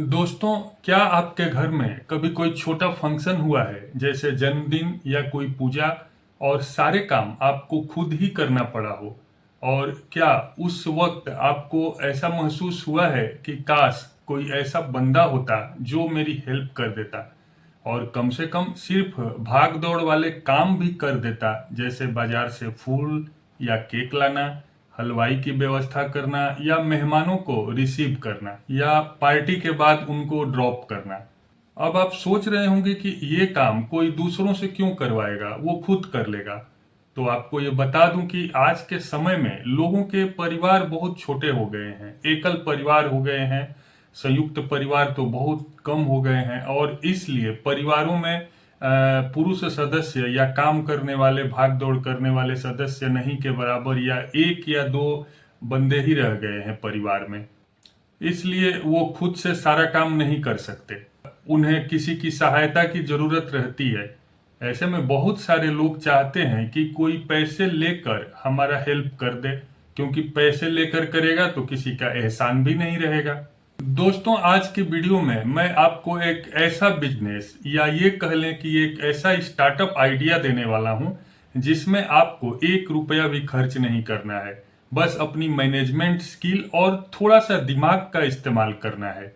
दोस्तों, क्या आपके घर में कभी कोई छोटा फंक्शन हुआ है, जैसे जन्मदिन या कोई पूजा, और सारे काम आपको खुद ही करना पड़ा हो? और क्या उस वक्त आपको ऐसा महसूस हुआ है कि काश कोई ऐसा बंदा होता जो मेरी हेल्प कर देता, और कम से कम सिर्फ भाग दौड़ वाले काम भी कर देता, जैसे बाजार से फूल या केक लाना, हलवाई की व्यवस्था करना, या मेहमानों को रिसीव करना, या पार्टी के बाद उनको ड्रॉप करना। अब आप सोच रहे होंगे कि ये काम कोई दूसरों से क्यों करवाएगा, वो खुद कर लेगा। तो आपको ये बता दूं कि आज के समय में लोगों के परिवार बहुत छोटे हो गए हैं, एकल परिवार हो गए हैं, संयुक्त परिवार तो बहुत कम हो गए हैं, और इसलिए परिवारों में पुरुष सदस्य या काम करने वाले, भाग दौड़ करने वाले सदस्य नहीं के बराबर, या एक या दो बंदे ही रह गए हैं परिवार में। इसलिए वो खुद से सारा काम नहीं कर सकते, उन्हें किसी की सहायता की जरूरत रहती है। ऐसे में बहुत सारे लोग चाहते हैं कि कोई पैसे लेकर हमारा हेल्प कर दे, क्योंकि पैसे लेकर करेगा तो किसी का एहसान भी नहीं रहेगा। दोस्तों, आज की वीडियो में मैं आपको एक ऐसा बिजनेस, या ये कह लें कि एक ऐसा स्टार्टअप आइडिया देने वाला हूं जिसमें आपको 1 रुपया भी खर्च नहीं करना है। बस अपनी मैनेजमेंट स्किल और थोड़ा सा दिमाग का इस्तेमाल करना है।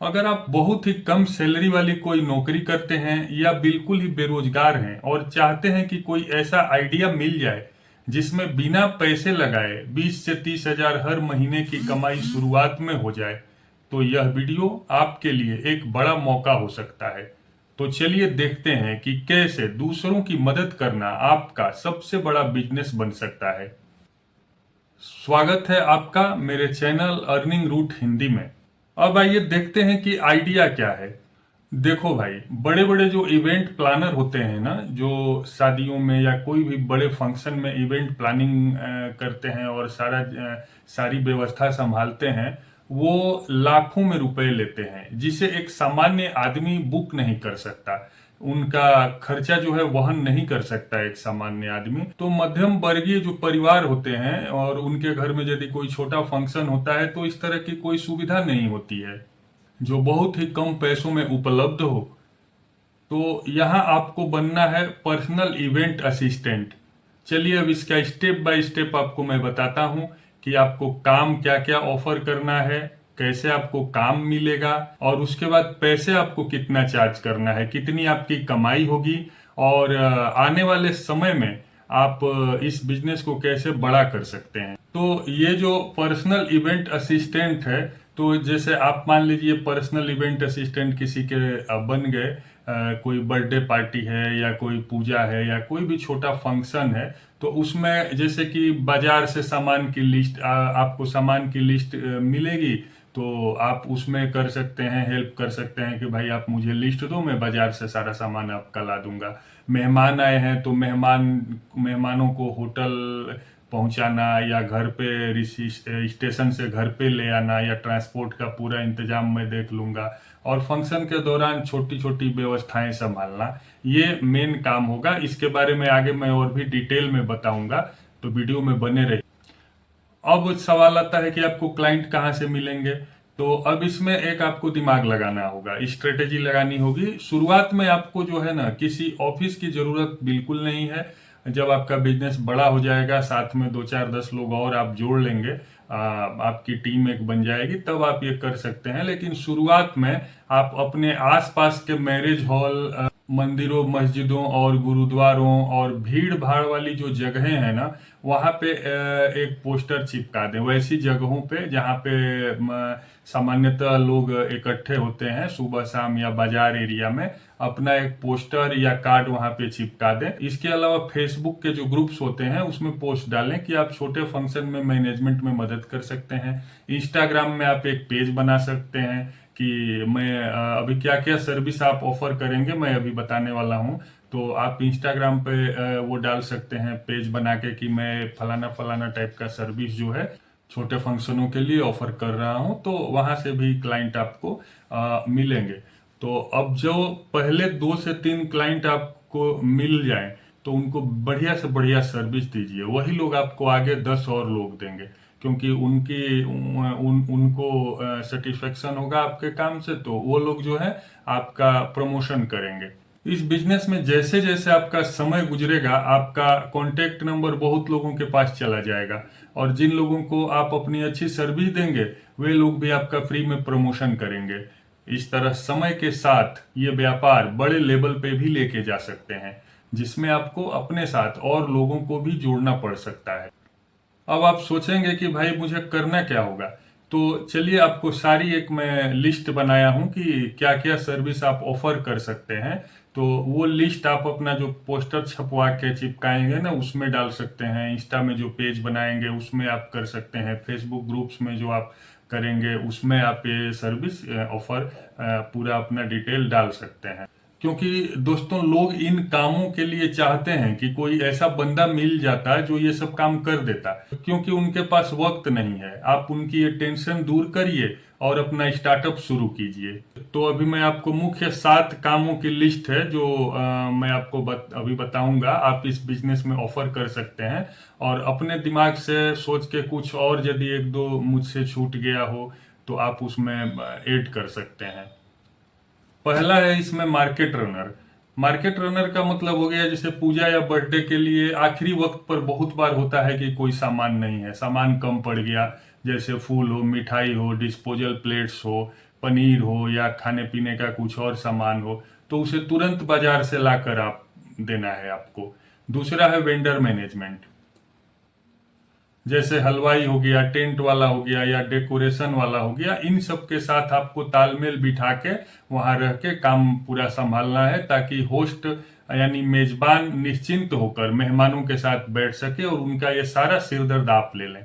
अगर आप बहुत ही कम सैलरी वाली कोई नौकरी करते हैं, या बिल्कुल ही बेरोजगार हैं और चाहते हैं कि कोई ऐसा आइडिया मिल जाए जिसमें बिना पैसे लगाए 20 से 30 हजार हर महीने की कमाई शुरुआत में हो जाए, तो यह वीडियो आपके लिए एक बड़ा मौका हो सकता है। तो चलिए देखते हैं कि कैसे दूसरों की मदद करना आपका सबसे बड़ा बिजनेस बन सकता है। स्वागत है आपका मेरे चैनल अर्निंग रूट हिंदी में। अब आइए देखते हैं कि आइडिया क्या है। देखो भाई, बड़े बड़े जो इवेंट प्लानर होते हैं ना, जो शादियों में या कोई भी बड़े फंक्शन में इवेंट प्लानिंग करते हैं और सारी व्यवस्था संभालते हैं, वो लाखों में रुपए लेते हैं, जिसे एक सामान्य आदमी बुक नहीं कर सकता। उनका खर्चा जो है वहन नहीं कर सकता एक सामान्य आदमी। तो मध्यम वर्गीय जो परिवार होते हैं और उनके घर में यदि कोई छोटा फंक्शन होता है, तो इस तरह की कोई सुविधा नहीं होती है जो बहुत ही कम पैसों में उपलब्ध हो। तो यहाँ आपको बनना है पर्सनल इवेंट असिस्टेंट। चलिए अब इसका स्टेप बाय स्टेप आपको मैं बताता हूँ कि आपको काम क्या क्या ऑफर करना है, कैसे आपको काम मिलेगा, और उसके बाद पैसे आपको कितना चार्ज करना है, कितनी आपकी कमाई होगी, और आने वाले समय में आप इस बिजनेस को कैसे बड़ा कर सकते हैं। तो ये जो पर्सनल इवेंट असिस्टेंट है, तो जैसे आप मान लीजिए पर्सनल इवेंट असिस्टेंट किसी के बन गए, कोई बर्थडे पार्टी है या कोई पूजा है या कोई भी छोटा फंक्शन है, तो उसमें जैसे कि बाजार से सामान की लिस्ट, आपको सामान की लिस्ट मिलेगी, तो आप उसमें कर सकते हैं, हेल्प कर सकते हैं कि भाई आप मुझे लिस्ट दो, मैं बाजार से सारा सामान आपका ला दूंगा। मेहमान आए हैं तो मेहमानों को होटल पहुंचाना, या घर पे स्टेशन से घर पे ले आना, या ट्रांसपोर्ट का पूरा इंतजाम मैं देख लूंगा, और फंक्शन के दौरान छोटी छोटी व्यवस्थाएं संभालना, ये मेन काम होगा। इसके बारे में आगे मैं और भी डिटेल में बताऊंगा, तो वीडियो में बने रहिए। अब सवाल आता है कि आपको क्लाइंट कहाँ से मिलेंगे। तो अब इसमें एक आपको दिमाग लगाना होगा, स्ट्रेटेजी लगानी होगी। शुरुआत में आपको जो है ना, किसी ऑफिस की जरूरत बिल्कुल नहीं है। जब आपका बिजनेस बड़ा हो जाएगा, साथ में 2 4 10 लोग और आप जोड़ लेंगे, आपकी टीम एक बन जाएगी, तब आप ये कर सकते हैं। लेकिन शुरुआत में आप अपने आसपास के मैरिज हॉल, मंदिरों, मस्जिदों और गुरुद्वारों और भीड़ भाड़ वाली जो जगहें हैं ना, वहां पे एक पोस्टर चिपका दें। वैसी जगहों पे जहाँ पे सामान्यतः लोग इकट्ठे होते हैं सुबह शाम, या बाजार एरिया में, अपना एक पोस्टर या कार्ड वहां पे चिपका दें। इसके अलावा फेसबुक के जो ग्रुप्स होते हैं उसमें पोस्ट डालें कि आप छोटे फंक्शन में मैनेजमेंट में मदद कर सकते हैं। इंस्टाग्राम में आप एक पेज बना सकते हैं कि मैं अभी क्या क्या सर्विस आप ऑफर करेंगे, मैं अभी बताने वाला हूं। तो आप इंस्टाग्राम पे वो डाल सकते हैं पेज बना के कि मैं फलाना फलाना टाइप का सर्विस जो है छोटे फंक्शनों के लिए ऑफर कर रहा हूं। तो वहां से भी क्लाइंट आपको मिलेंगे। तो अब जो पहले 2 से 3 क्लाइंट आपको मिल जाएं, तो उनको बढ़िया से बढ़िया सर्विस दीजिए, वही लोग आपको आगे 10 और लोग देंगे। क्योंकि उनको सेटिस्फेक्शन होगा आपके काम से, तो वो लोग जो है आपका प्रमोशन करेंगे। इस बिजनेस में जैसे जैसे आपका समय गुजरेगा, आपका कॉन्टेक्ट नंबर बहुत लोगों के पास चला जाएगा, और जिन लोगों को आप अपनी अच्छी सर्विस देंगे वे लोग भी आपका फ्री में प्रमोशन करेंगे। इस तरह समय के साथ ये व्यापार बड़े लेवल पे भी लेके जा सकते हैं, जिसमें आपको अपने साथ और लोगों को भी जोड़ना पड़ सकता है। अब आप सोचेंगे कि भाई मुझे करना क्या होगा, तो चलिए आपको सारी एक मैं लिस्ट बनाया हूं कि क्या क्या सर्विस आप ऑफर कर सकते हैं। तो वो लिस्ट आप अपना जो पोस्टर छपवा के चिपकाएंगे ना उसमें डाल सकते हैं, इंस्टा में जो पेज बनाएंगे उसमें आप कर सकते हैं, फेसबुक ग्रुप्स में जो आप करेंगे उसमें आप ये सर्विस ऑफर पूरा अपना डिटेल डाल सकते हैं। क्योंकि दोस्तों लोग इन कामों के लिए चाहते हैं कि कोई ऐसा बंदा मिल जाता है जो ये सब काम कर देता है, क्योंकि उनके पास वक्त नहीं है। आप उनकी ये टेंशन दूर करिए और अपना स्टार्टअप शुरू कीजिए। तो अभी मैं आपको मुख्य 7 कामों की लिस्ट है जो मैं आपको अभी बताऊंगा, आप इस बिजनेस में ऑफर कर सकते हैं। और अपने दिमाग से सोच के कुछ और यदि एक दो मुझसे छूट गया हो तो आप उसमें ऐड कर सकते हैं। पहला है इसमें मार्केट रनर। मार्केट रनर का मतलब हो गया जैसे पूजा या बर्थडे के लिए आखिरी वक्त पर बहुत बार होता है कि कोई सामान नहीं है, सामान कम पड़ गया, जैसे फूल हो, मिठाई हो, डिस्पोजल प्लेट्स हो, पनीर हो या खाने पीने का कुछ और सामान हो, तो उसे तुरंत बाजार से लाकर आप देना है आपको। दूसरा है वेंडर मैनेजमेंट, जैसे हलवाई हो गया, टेंट वाला हो गया या डेकोरेशन वाला हो गया, इन सब के साथ आपको तालमेल बिठा के वहां रह के काम पूरा संभालना है, ताकि होस्ट यानी मेजबान निश्चिंत होकर मेहमानों के साथ बैठ सके और उनका ये सारा सिरदर्द आप ले लें।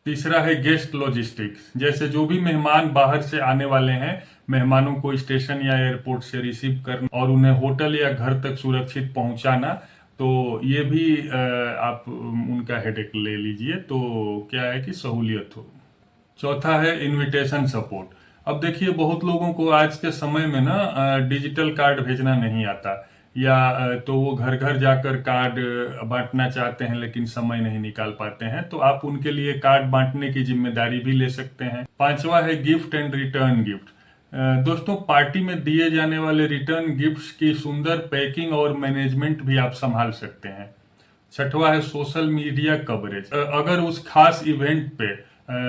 तीसरा है गेस्ट लॉजिस्टिक्स, जैसे जो भी मेहमान बाहर से आने वाले हैं, मेहमानों को स्टेशन या एयरपोर्ट से रिसीव करना और उन्हें होटल या घर तक सुरक्षित पहुंचाना। तो ये भी आप उनका हेडेक ले लीजिए, तो क्या है कि सहूलियत हो। चौथा है इनविटेशन सपोर्ट। अब देखिए बहुत लोगों को आज के समय में ना डिजिटल कार्ड भेजना नहीं आता, या तो वो घर घर जाकर कार्ड बांटना चाहते हैं लेकिन समय नहीं निकाल पाते हैं, तो आप उनके लिए कार्ड बांटने की जिम्मेदारी भी ले सकते हैं। पांचवा है गिफ्ट एंड रिटर्न गिफ्ट। दोस्तों पार्टी में दिए जाने वाले रिटर्न गिफ्ट्स की सुंदर पैकिंग और मैनेजमेंट भी आप संभाल सकते हैं। छठवा है सोशल मीडिया कवरेज। अगर उस खास इवेंट पे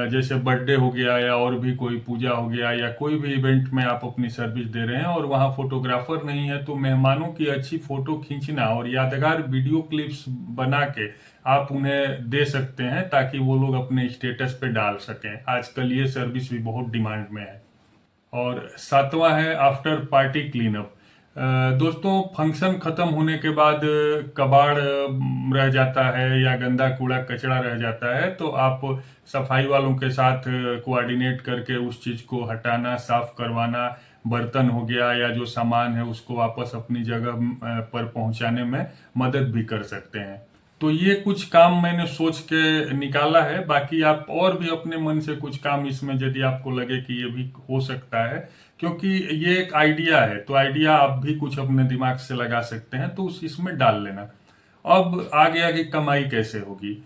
जैसे बर्थडे हो गया या और भी कोई पूजा हो गया या कोई भी इवेंट में आप अपनी सर्विस दे रहे हैं और वहां फोटोग्राफर नहीं है, तो मेहमानों की अच्छी फोटो खींचना और यादगार वीडियो क्लिप्स बना के आप उन्हें दे सकते हैं, ताकि वो लोग अपने स्टेटस पे डाल सकें। आजकल ये सर्विस भी बहुत डिमांड में है। और सातवां है आफ्टर पार्टी क्लीन अप। दोस्तों फंक्शन खत्म होने के बाद कबाड़ रह जाता है या गंदा कूड़ा कचरा रह जाता है, तो आप सफाई वालों के साथ कोऑर्डिनेट करके उस चीज को हटाना, साफ करवाना, बर्तन हो गया या जो सामान है उसको वापस अपनी जगह पर पहुंचाने में मदद भी कर सकते हैं। तो ये कुछ काम मैंने सोच के निकाला है, बाकी आप और भी अपने मन से कुछ काम इसमें यदि आपको लगे कि ये भी हो सकता है, क्योंकि ये एक आइडिया है, तो आइडिया आप भी कुछ अपने दिमाग से लगा सकते हैं, तो इसमें डाल लेना। अब आगे आगे कमाई कैसे होगी।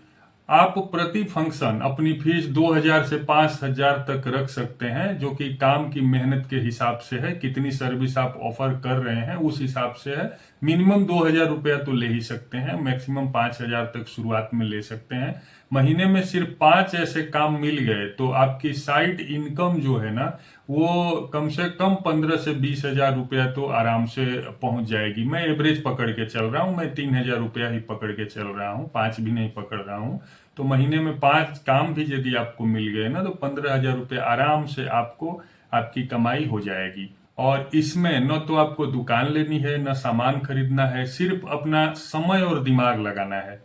आप प्रति फंक्शन अपनी फीस 2000 से 5000 तक रख सकते हैं, जो कि काम की मेहनत के हिसाब से है, कितनी सर्विस आप ऑफर कर रहे हैं उस हिसाब से है। मिनिमम 2000 रुपया तो ले ही सकते हैं, मैक्सिमम 5000 तक शुरुआत में ले सकते हैं। महीने में सिर्फ 5 ऐसे काम मिल गए तो आपकी साइड इनकम जो है ना वो कम से कम 15 से 20 हजार रुपया तो आराम से पहुंच जाएगी। मैं एवरेज पकड़ के चल रहा हूं, मैं 3000 रुपया ही पकड़ के चल रहा हूं, 5 भी नहीं पकड़ रहा हूं। तो महीने में 5 काम भी यदि आपको मिल गए ना तो 15 हजार रुपये आराम से आपको आपकी कमाई हो जाएगी। और इसमें न तो आपको दुकान लेनी है न सामान खरीदना है, सिर्फ अपना समय और दिमाग लगाना है।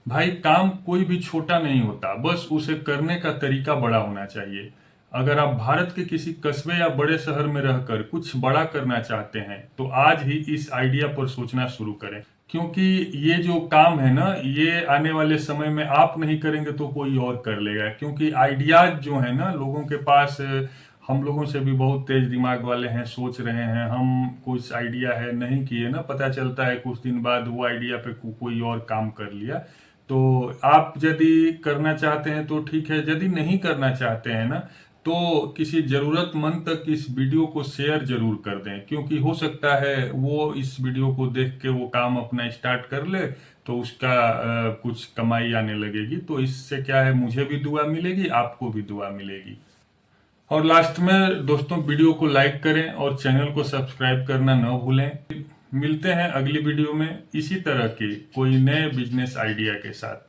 भाई काम कोई भी छोटा नहीं होता, बस उसे करने का तरीका बड़ा होना चाहिए। अगर आप भारत के किसी कस्बे या बड़े शहर में रहकर कुछ बड़ा करना चाहते हैं तो आज ही इस आइडिया पर सोचना शुरू करें, क्योंकि ये जो काम है ना ये आने वाले समय में आप नहीं करेंगे तो कोई और कर लेगा। क्योंकि आइडियाज जो है ना लोगों के पास, हम लोगों से भी बहुत तेज दिमाग वाले हैं, सोच रहे हैं, हम कुछ आइडिया है नहीं किए ना, पता चलता है कुछ दिन बाद वो आइडिया पे कोई और काम कर लिया। तो आप यदि करना चाहते हैं तो ठीक है, यदि नहीं करना चाहते हैं ना तो किसी जरूरतमंद तक इस वीडियो को शेयर जरूर कर दें, क्योंकि हो सकता है वो इस वीडियो को देख के वो काम अपना स्टार्ट कर ले तो उसका कुछ कमाई आने लगेगी। तो इससे क्या है, मुझे भी दुआ मिलेगी, आपको भी दुआ मिलेगी। और लास्ट में दोस्तों, वीडियो को लाइक करें और चैनल को सब्सक्राइब करना न भूलें। मिलते हैं अगली वीडियो में इसी तरह के कोई नए बिजनेस आइडिया के साथ।